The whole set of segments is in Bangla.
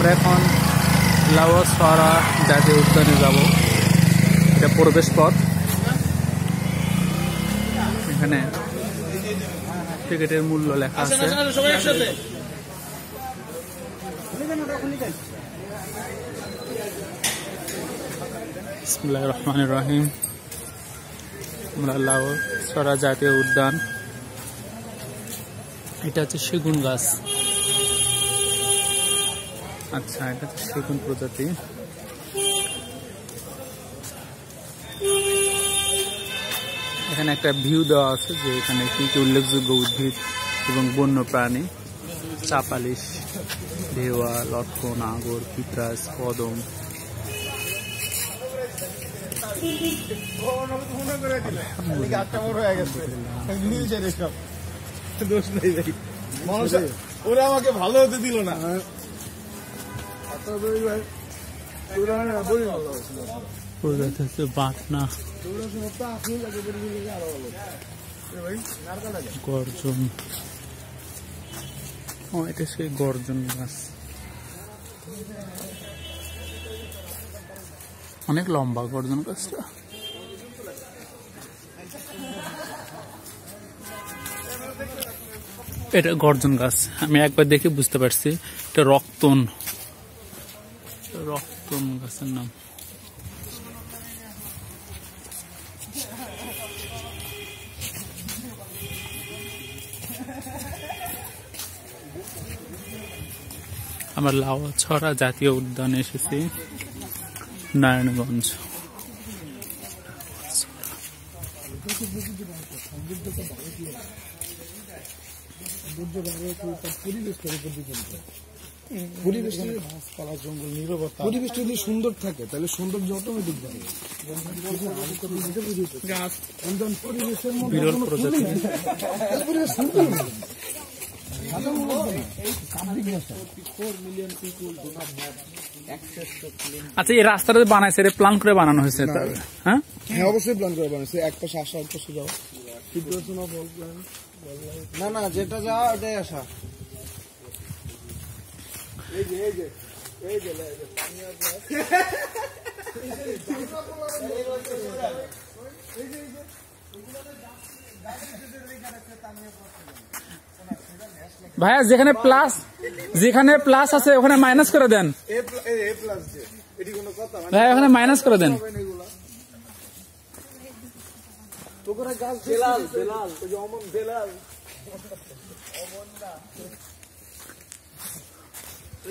আমরা এখন লাওস ফারা জাতীয় উদ্যানে যাব। এটা প্রবেশ পথ। এখানে টিকিটের মূল্য লেখা আছে। বিসমিল্লাহির রহমানির রহিম। আমরা লাওস ফারা জাতীয় উদ্যান। এটা হচ্ছে সেগুন গাছ। আচ্ছা, এটা হচ্ছে সেগুন প্রজাতি। এখানে একটা ভিউ দেওয়া আছে যে এখানে কি কি উল্লেখযোগ্য উদ্ভিদ এবং বন্য প্রাণী: চাপালিশ, ঢেওয়া, লটকন, আগর, পিঁপড়াস, কদম। ওরা আমাকে ভালো হতে দিল না। বাটনা, গর্জন। ও, এটা সেই গর্জন গাছ। অনেক লম্বা গর্জন গাছটা। এটা গর্জন গাছ। আমি একবার দেখে বুঝতে পারছি এটা রক্তন গাছের নাম। আমরা লাউছড়া জাতীয় উদ্যানে এসেছি, নারায়ণগঞ্জ। পরিবেশ যদি সুন্দর থাকে তাহলে সৌন্দর্য অটোমেটিক থাকে। বিরল প্রজাতি। আচ্ছা, এই রাস্তাটা বানাইছে প্ল্যান করে বানানো হয়েছে? হ্যাঁ, অবশ্যই প্ল্যান করে বানাইছে। এক পাশে আসা, এক পাশে যাও। না না, যেটা যাওয়া ওটাই আসা। ভাইয়া, যেখানে প্লাস আছে ওখানে মাইনাস করে দেন। ভাই, ওখানে মাইনাস করে দেন।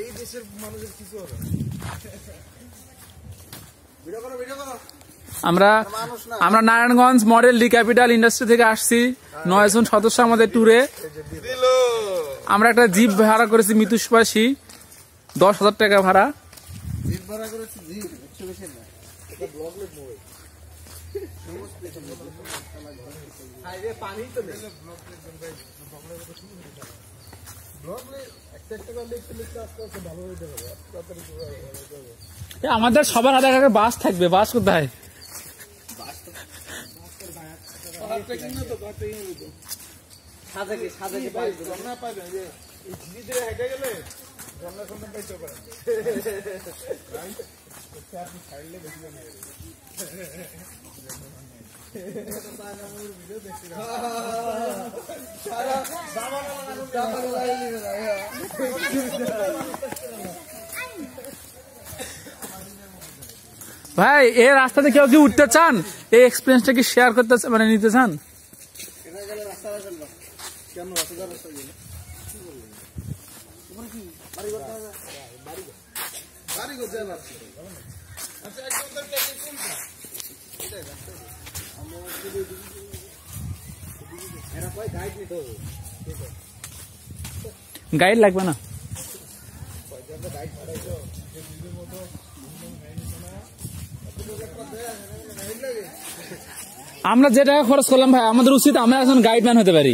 এই দেশের মানুষের কিছু হবে। আমরা Narayanganj model D capital industry থেকে আসছি। 9 জন সদস্য আমাদের ট্যুরে। আমরা একটা জিপ ভাড়া করেছি মিতুষবাসী, 10,000 টাকা ভাড়া। আমাদের সবার হাতে একটা বাস থাকবে। বাস কোথায়? ভাই, এই রাস্তাতে কেউ কি উঠতে চান? এই এক্সপিরিয়েন্সটা কি শেয়ার করতে মানে নিতে চান? গাইড লাগবে না। আমরা যে টাকা খরচ করলাম ভাই, আমাদের উচিত আমরা এখন গাইডম্যান হতে পারি।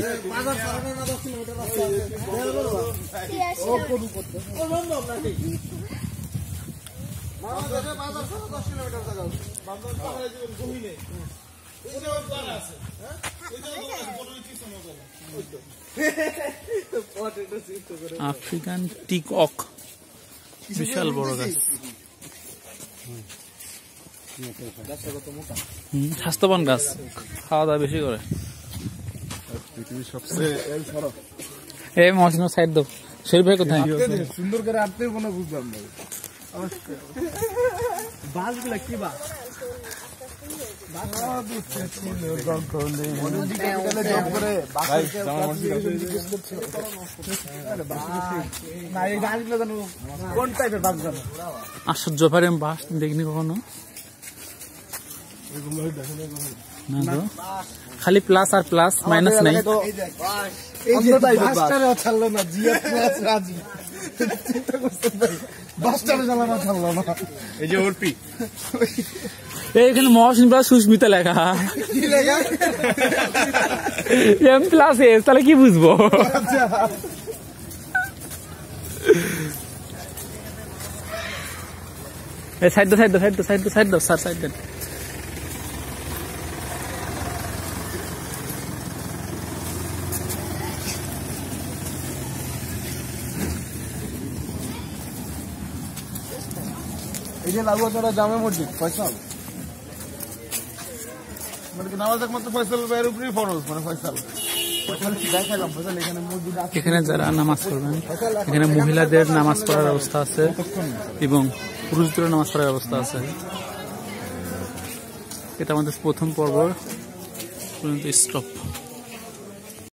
আফ্রিকান টিকক বিশাল বড় গাছ। স্বাস্থ্যবান গাছ, খাওয়া দাওয়া বেশি করে। পৃথিবীর সবচেয়ে এই মহাসিন সাইড দাও। শরীফ ভাই কোথায়? সুন্দর করে আটতে কোনো বুঝলাম না। বাসগুলা কি বাস? আশ্চর্য পারে বাস দেখিনি কখনো। না তো, খালি প্লাস আর প্লাস, মাইনাস নাই। এখানে মহাসিন প্লাস সুস্মিতা লেখা, এম প্লাস এস, তাহলে কি বুঝবো? সাইড দাও, সাইড দাও, সাইড দাও, সাইড দাও, সাইড দাও, স্যার সাইড দেন। এই যে লাগুয়া জামে মসজিদ ফয়সাল, মানে নামাজ একমাত্র ফয়সাল ভাইয়ের উপরেই ফরজ, মানে ফয়সাল দেখালাম ফয়সাল এখানে মসজিদ আছে। এখানে যারা নামাজ পড়বেন, এখানে মহিলাদের নামাজ পড়ার ব্যবস্থা আছে এবং পুরুষদের নামাজ পড়ার ব্যবস্থা আছে। এটা আমাদের প্রথম পর্ব, স্টপ।